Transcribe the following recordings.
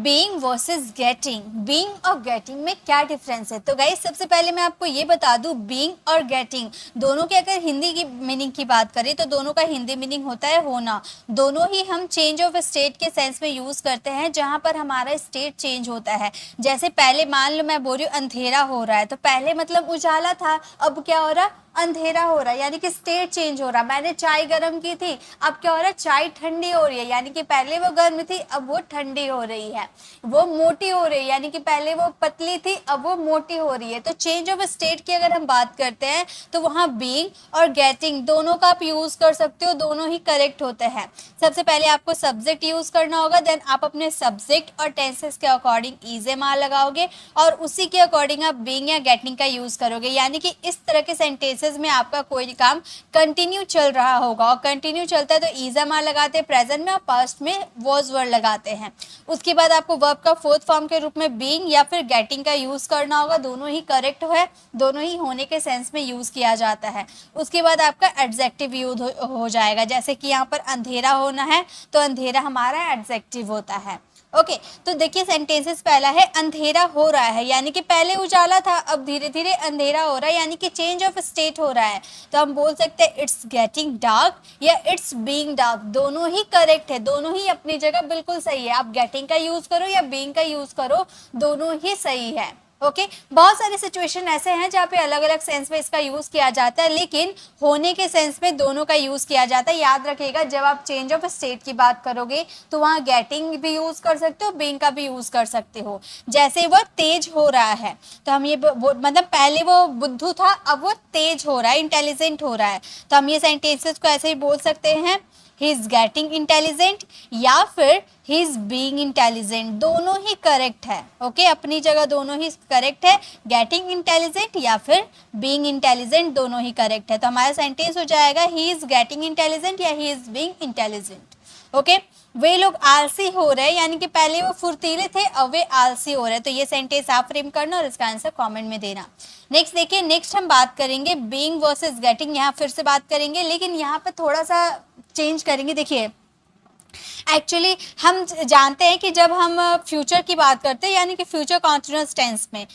Being versus getting, being और getting में क्या डिफरेंस है? तो गाइस सबसे पहले मैं आपको ये बता दूं, बीइंग और गेटिंग दोनों के अगर हिंदी की मीनिंग की बात करें तो दोनों का हिंदी मीनिंग होता है होना। दोनों ही हम चेंज ऑफ स्टेट के सेंस में यूज करते हैं, जहां पर हमारा स्टेट चेंज होता है। जैसे पहले मान लो मैं बोल रही हूँ अंधेरा हो रहा है, तो पहले मतलब उजाला था, अब क्या हो रहा, अंधेरा हो रहा है, यानी कि स्टेट चेंज हो रहा। मैंने चाय गर्म की थी, अब क्या हो रहा है, चाय ठंडी हो रही है, यानी कि पहले वो गर्म थी अब वो ठंडी हो रही है। वो मोटी हो रही है, यानी कि पहले वो पतली थी अब वो मोटी हो रही है। तो चेंज ऑफ स्टेट की अगर हम बात करते हैं तो वहाँ बीइंग और गेटिंग दोनों का आप यूज कर सकते हो, दोनों ही करेक्ट होते हैं। सबसे पहले आपको सब्जेक्ट यूज करना होगा, देन आप अपने सब्जेक्ट और टेंसेस के अकॉर्डिंग इज एम आर लगाओगे और उसी के अकॉर्डिंग आप बीइंग या गेटिंग का यूज करोगे। यानी कि इस तरह के सेंटेंसेस में आपका कोई काम कंटिन्यू चल रहा होगा, और कंटिन्यू चलता है तो इज एम आर लगाते हैं प्रेजेंट में, और पास्ट में वॉज वर्ड लगाते हैं। उसके बाद आपको वर्ब का फोर्थ फॉर्म के रूप में बीइंग या फिर गेटिंग का यूज करना होगा। दोनों ही करेक्ट है, दोनों ही होने के सेंस में यूज किया जाता है। उसके बाद आपका एडजेक्टिव यूज हो जाएगा, जैसे कि यहाँ पर अंधेरा होना है तो अंधेरा हमारा एडजेक्टिव होता है। ओके तो देखिए सेंटेंसेस पहला है अंधेरा हो रहा है, यानी कि पहले उजाला था अब धीरे धीरे अंधेरा हो रहा है, यानी कि चेंज ऑफ स्टेट हो रहा है। तो हम बोल सकते हैं इट्स गेटिंग डार्क या इट्स बीइंग डार्क। दोनों ही करेक्ट है, दोनों ही अपनी जगह बिल्कुल सही है। आप गेटिंग का यूज करो या बीइंग का यूज करो, दोनों ही सही है। ओके बहुत सारे सिचुएशन ऐसे हैं जहाँ पे अलग अलग सेंस में इसका यूज किया जाता है, लेकिन होने के सेंस में दोनों का यूज किया जाता है। याद रखिएगा जब आप चेंज ऑफ स्टेट की बात करोगे तो वहाँ गेटिंग भी यूज कर सकते हो, बीइंग का भी यूज कर सकते हो। जैसे वो तेज हो रहा है तो हम ये मतलब पहले वो बुद्धू था अब वो तेज हो रहा है, इंटेलिजेंट हो रहा है, तो हम ये सेंटेंसेस को ऐसे ही बोल सकते हैं ही इज गेटिंग इंटेलिजेंट या फिर ही इज बीइंग इंटेलिजेंट। दोनों ही करेक्ट है। ओके अपनी जगह दोनों ही करेक्ट है, गेटिंग इंटेलिजेंट या फिर बीइंग इंटेलिजेंट दोनों ही करेक्ट है। तो हमारा सेंटेंस हो जाएगा ही इज गेटिंग इंटेलिजेंट या he is being intelligent. Okay वे लोग आलसी हो रहे हैं, यानी कि पहले वो फुर्तीले थे अब वे आलसी हो रहे हैं। तो ये सेंटेंस आप फ्रेम करना और इसका आंसर कमेंट में देना। नेक्स्ट देखिए, नेक्स्ट हम बात करेंगे बीइंग वर्सेस गेटिंग। यहाँ फिर से बात करेंगे लेकिन यहाँ पे थोड़ा सा चेंज करेंगे। देखिए एक्चुअली हम जानते हैं कि जब हम फ्यूचर की बात करते हैं यानी कि फ्यूचर कॉन्टिन्यूअस टेंस में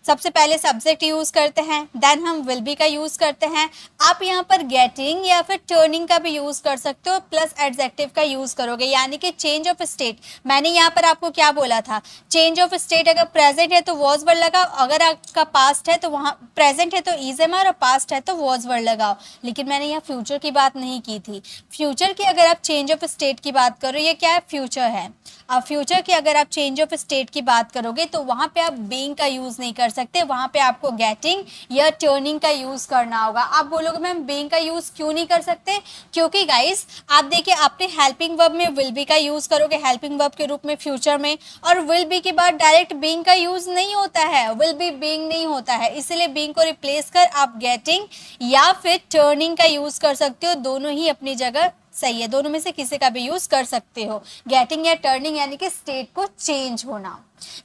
सबसे पहले सब्जेक्ट यूज करते हैं, देन हम विल बी का यूज करते हैं। आप यहाँ पर गेटिंग या फिर टर्निंग का भी यूज कर सकते हो, प्लस एडजेक्टिव का यूज करोगे, यानी कि चेंज ऑफ स्टेट। मैंने यहाँ पर आपको क्या बोला था, चेंज ऑफ स्टेट अगर प्रेजेंट है तो वॉज वर्ड लगाओ, अगर आपका पास्ट है तो वहाँ प्रेजेंट है तो इज एम आर और पास्ट है तो वॉज वर्ड लगाओ। लेकिन मैंने यहाँ फ्यूचर की बात नहीं की थी। फ्यूचर की अगर आप चेंज ऑफ स्टेट की बात करो, ये क्या है, फ्यूचर है। अब फ्यूचर की अगर आप चेंज ऑफ स्टेट की बात करोगे तो वहाँ पे आप बीइंग का यूज नहीं कर सकते, वहाँ पे आपको गेटिंग या टर्निंग का यूज करना होगा। आप बोलोगे मैम बीइंग का यूज क्यों नहीं कर सकते, क्योंकि गाइस आप देखिए आपने हेल्पिंग वर्ब में विल बी का यूज करोगे हेल्पिंग वर्ब के रूप में फ्यूचर में, और विल बी के बाद डायरेक्ट बीइंग का यूज नहीं होता है, विल बी बीइंग नहीं होता है, इसलिए बीइंग को रिप्लेस कर आप गेटिंग या फिर टर्निंग का यूज कर सकते हो। दोनों ही अपनी जगह सही है, दोनों में से किसी का भी यूज कर सकते हो। गेटिंग या टर्निंग यानी कि स्टेट को चेंज होना।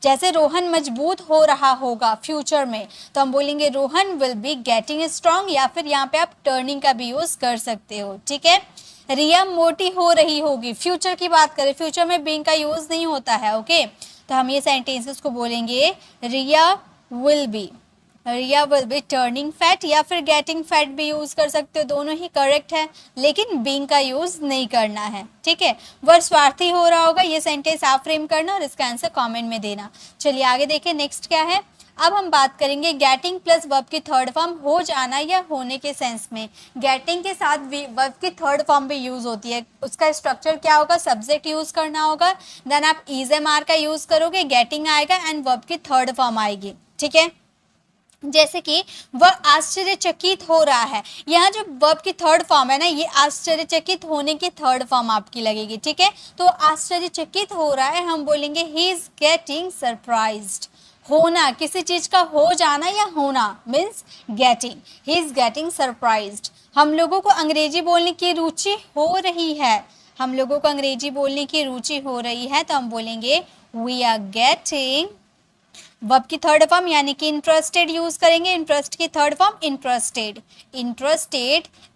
जैसे रोहन मजबूत हो रहा होगा फ्यूचर में, तो हम बोलेंगे Rohan will be getting strong, या फिर यहाँ पे आप टर्निंग का भी यूज कर सकते हो। ठीक है, रिया मोटी हो रही होगी, फ्यूचर की बात करें, फ्यूचर में बीइंग का यूज नहीं होता है। ओके तो हम ये सेंटेंसेस को बोलेंगे रिया विल बी टर्निंग फैट, या फिर गेटिंग फैट भी यूज कर सकते हो, दोनों ही करेक्ट है, लेकिन बीइंग का यूज नहीं करना है। ठीक है, वह स्वार्थी हो रहा होगा, ये सेंटेंस आप फ्रेम करना और इसका आंसर कमेंट में देना। चलिए आगे देखिए नेक्स्ट क्या है। अब हम बात करेंगे गेटिंग प्लस वर्ब की थर्ड फॉर्म हो जाना या होने के सेंस में। गेटिंग के साथ वर्ब की थर्ड फॉर्म भी यूज होती है। उसका स्ट्रक्चर क्या होगा, सब्जेक्ट यूज करना होगा, देन आप इज एम आर का यूज करोगे, गेटिंग आएगा एंड वर्ब की थर्ड फॉर्म आएगी। ठीक है, जैसे कि वह आश्चर्यचकित हो रहा है, यहाँ जो वर्ब की थर्ड फॉर्म है ना, ये आश्चर्यचकित होने की थर्ड फॉर्म आपकी लगेगी। ठीक है, तो आश्चर्यचकित हो रहा है, हम बोलेंगे ही इज गेटिंग सरप्राइज्ड। होना, किसी चीज का हो जाना या होना means getting, he is getting surprised. हम लोगों को अंग्रेजी बोलने की रुचि हो रही है, हम लोगों को अंग्रेजी बोलने की रुचि हो रही है, तो हम बोलेंगे वी आर गेटिंग वर्ब की थर्ड फॉर्म यानी कि इंटरेस्टेड यूज करेंगे, इंटरेस्ट की third form interested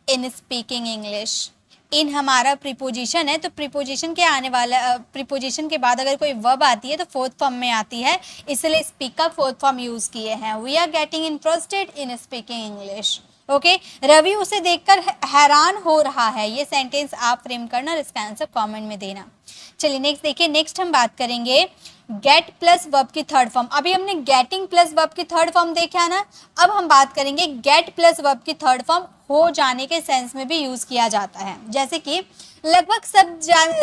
in speaking English, in हमारा प्रीपोजिशन है, तो प्रीपोजिशन के आने वाला प्रीपोजिशन के बाद अगर कोई वर्ब आती है तो फोर्थ फॉर्म में आती है, इसलिए स्पीक का फोर्थ फॉर्म यूज किए हैं। We are getting interested in speaking English. Okay, Ravi उसे देखकर हैरान हो रहा है। ये सेंटेंस आप फ्रेम करना और इसका आंसर कमेंट में देना। चलिए नेक्स्ट देखिए, नेक्स्ट हम बात करेंगे गेट प्लस वर्ब की थर्ड फॉर्म। अभी हमने गेटिंग प्लस वर्ब की थर्ड फॉर्म देखा ना, अब हम बात करेंगे गेट प्लस वर्ब की थर्ड फॉर्म हो जाने के सेंस में भी यूज किया जाता है। जैसे कि लगभग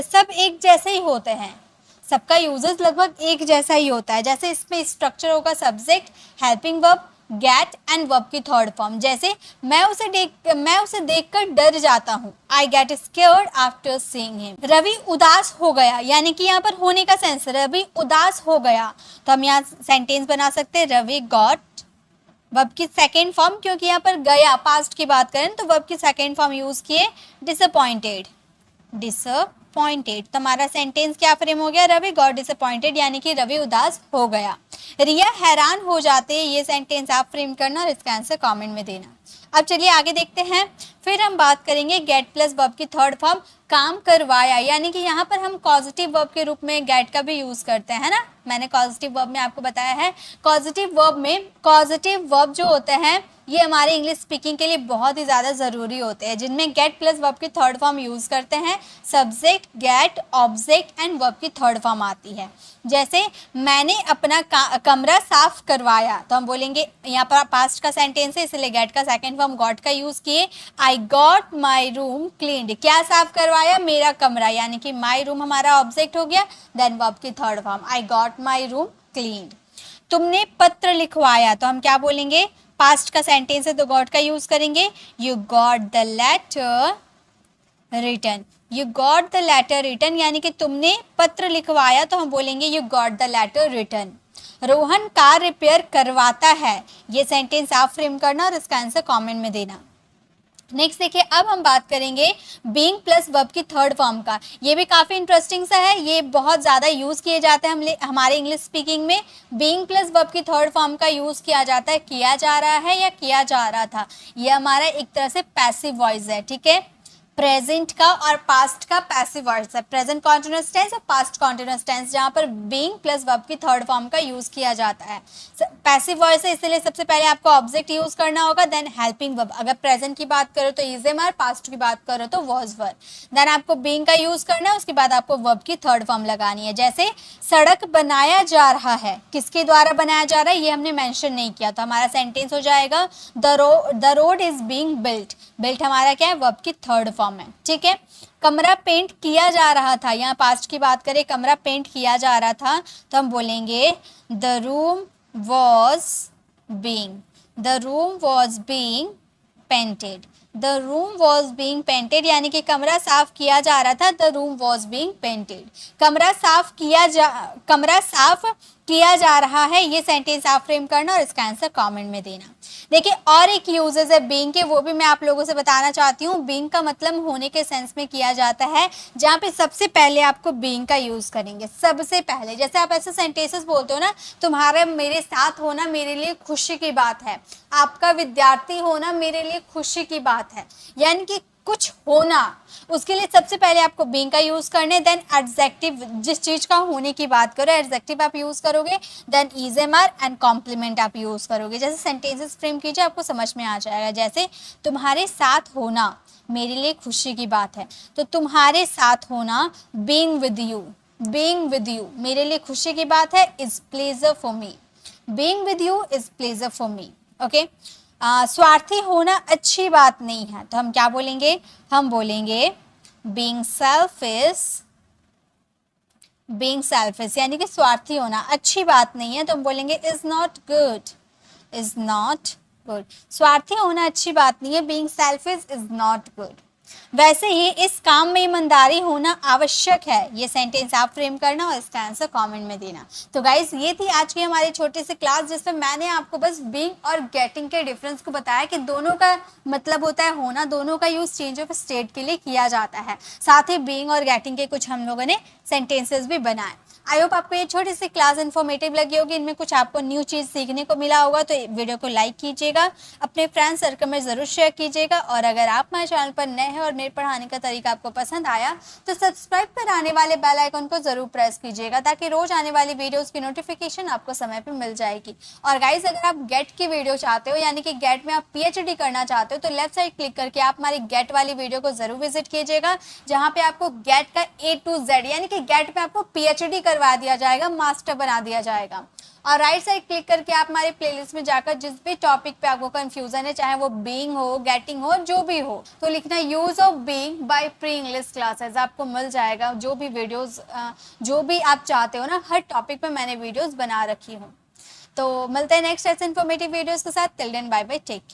सब एक जैसे ही होते हैं, सबका यूजेस लगभग एक जैसा ही होता है। जैसे इसमें स्ट्रक्चर होगा subject, helping verb, get and verb की थर्ड फॉर्म। जैसे मैं उसे देखकर डर जाता हूँ, I get scared after seeing him. Ravi उदास हो गया, यानी कि यहाँ पर होने का सेंस, रवि उदास हो गया, तो हम यहाँ सेंटेंस बना सकते हैं रवि गॉट, वर्ब की सेकेंड फॉर्म, क्योंकि यहाँ पर गया पास्ट की बात करें तो वर्ब की सेकेंड फॉर्म यूज किए डिसअपॉइंटेड। तो हमारा सेंटेंस क्या फ्रेम हो गया, रवि गॉट डिसअपॉइंटेड, यानी कि रवि उदास हो गया। रिया हैरान हो जाते, ये सेंटेंस आप फ्रेम करना और इसका आंसर कमेंट में देना। अब चलिए आगे देखते हैं, फिर हम बात करेंगे गेट प्लस वर्ब की थर्ड फॉर्म काम करवाया, यानी कि यहाँ पर हम कॉजेटिव वर्ब के रूप में गेट का भी यूज करते हैं ना। मैंने कॉजेटिव वर्ब में आपको बताया है, पॉजिटिव वर्ब जो होते हैं ये हमारे इंग्लिश स्पीकिंग के लिए बहुत ही ज़्यादा ज़रूरी होते हैं, जिनमें गेट प्लस वर्ब की थर्ड फॉर्म यूज़ करते हैं। Subject, get, object and verb की थर्ड फॉर्म आती है। जैसे मैंने अपना कमरा साफ करवाया, तो हम बोलेंगे, यहाँ पर पास्ट का सेंटेंस है इसलिए गेट का सेकंड फॉर्म गॉट का यूज़ किए। I got my room cleaned, क्या साफ करवाया, मेरा कमरा, यानी कि माई रूम हमारा ऑब्जेक्ट हो गया। देन वर्ब की third form I got my room cleaned. तुमने पत्र लिखवाया, तो हम क्या बोलेंगे, पास्ट का सेंटेंस है तो गॉट का यूज करेंगे। You got the letter written, you got the letter written, यानी कि तुमने पत्र लिखवाया, तो हम बोलेंगे you got the letter written. Rohan car repair करवाता है, ये सेंटेंस आप फ्रेम करना और इसका आंसर कमेंट में देना। नेक्स्ट देखिए, अब हम बात करेंगे बीइंग प्लस वर्ब की थर्ड फॉर्म का। ये भी काफ़ी इंटरेस्टिंग सा है, ये बहुत ज़्यादा यूज़ किए जाते हैं हमारे इंग्लिश स्पीकिंग में। बीइंग प्लस वर्ब की थर्ड फॉर्म का यूज़ किया जाता है, किया जा रहा है या किया जा रहा था। ये हमारा एक तरह से पैसिव वॉइस है, ठीक है। प्रेजेंट का और पास्ट का पैसिव वॉइस है, प्रेजेंट कॉन्टिन्यूअस टेंस और पास्ट कॉन्टिन्यूअस टेंस, जहाँ पर बीइंग प्लस वर्ब की थर्ड फॉर्म का यूज किया जाता है। पैसिव वॉइस है इसलिए सबसे पहले आपको ऑब्जेक्ट यूज करना होगा, देन हेल्पिंग वर्ब। अगर प्रेजेंट की बात करो तो इज एम आर, पास्ट की बात करो तो वॉज वर, देन आपको बीइंग का यूज करना है, उसके बाद आपको वर्ब की थर्ड फॉर्म लगानी है। जैसे सड़क बनाया जा रहा है, किसके द्वारा बनाया जा रहा है ये हमने मेंशन नहीं किया, तो हमारा सेंटेंस हो जाएगा the road is being built. Built हमारा क्या है, वर्ब की थर्ड फॉर्म है, ठीक है। कमरा पेंट किया जा रहा था, यहाँ पास्ट की बात करें, कमरा पेंट किया जा रहा था, तो हम बोलेंगे the room was being, the room was being painted, the room was being painted, यानी कि कमरा साफ किया जा रहा था, the room was being painted. कमरा साफ किया जा रहा है, ये सेंटेंस आप फ्रेम करना और इसका आंसर कमेंट में देना। देखिए और एक यूजेस है बीइंग के, वो भी मैं आप लोगों से बताना चाहती हूँ। बीइंग का मतलब होने के सेंस में किया जाता है, जहाँ पे सबसे पहले आपको बीइंग का यूज करेंगे, सबसे पहले। जैसे आप ऐसे सेंटेंसेस बोलते हो ना, तुम्हारा मेरे साथ होना मेरे लिए खुशी की बात है, आपका विद्यार्थी होना मेरे लिए खुशी की बात है, यानी कि कुछ होना, उसके लिए सबसे पहले आपको बीइंग का यूज करने, देन एडजेक्टिव, जिस चीज का होने की बात करो एडजेक्टिव आप यूज करोगे, then is am are and complement आप यूज करोगे। जैसे सेंटेंसेस फ्रेम कीजिए, आपको समझ में आ जाएगा। जैसे तुम्हारे साथ होना मेरे लिए खुशी की बात है, तो तुम्हारे साथ होना बीइंग विद यू मेरे लिए खुशी की बात है, is pleasure for me, being with you is pleasure for me, okay. स्वार्थी होना अच्छी बात नहीं है, तो हम क्या बोलेंगे, हम बोलेंगे बीइंग सेल्फिश, यानी कि स्वार्थी होना अच्छी बात नहीं है, तो हम बोलेंगे इज नॉट गुड। स्वार्थी होना अच्छी बात नहीं है, being selfish is not good. वैसे ही इस काम में ईमानदारी होना आवश्यक है, ये सेंटेंस आप फ्रेम करना और इसका आंसर कमेंट में देना। तो गाइज ये थी आज की हमारी छोटी सी क्लास, जिसमें मैंने आपको बस बीइंग और गेटिंग के डिफरेंस को बताया कि दोनों का मतलब होता है होना, दोनों का यूज चेंज ऑफ स्टेट के लिए किया जाता है। साथ ही बीइंग और गेटिंग के कुछ हम लोगों ने सेंटेंसेस भी बनाए। आई होप आपको ये छोटी सी क्लास इन्फॉर्मेटिव लगी होगी, इनमें कुछ आपको न्यू चीज़ सीखने को मिला होगा। तो वीडियो को लाइक कीजिएगा, अपने फ्रेंड सर्कल में ज़रूर शेयर कीजिएगा, और अगर आप हमारे चैनल पर नए हैं और मेरे पढ़ाने का तरीका आपको पसंद आया तो सब्सक्राइब कर आने वाले बेल आइकन को ज़रूर प्रेस कीजिएगा, ताकि रोज़ आने वाली वीडियोज़ की नोटिफिकेशन आपको समय पर मिल जाएगी। और गाइज, अगर आप गेट की वीडियो चाहते हो, यानी कि गेट में आप PhD करना चाहते हो, तो लेफ्ट साइड क्लिक करके आप हमारी गेट वाली वीडियो को ज़रूर विजिट कीजिएगा, जहाँ पे आपको गेट का A to Z यानी कि गेट में आपको PhD करवा दिया जाएगा, मास्टर बना दिया जाएगा। और राइट साइड क्लिक करके आप हमारे प्लेलिस्ट में जाकर जिस भी टॉपिक पे आपको कंफ्यूजन है, चाहे वो बीइंग हो, गेटिंग हो, जो भी हो, तो लिखना use of being by pre English classes, आपको मिल जाएगा। जो भी वीडियोस जो भी आप चाहते हो ना, हर टॉपिक पे मैंने वीडियोस बना रखी हूँ। तो मिलते हैं नेक्स्ट ऐसे इन्फॉर्मेटिव वीडियोस के साथ। Till then bye bye, take care.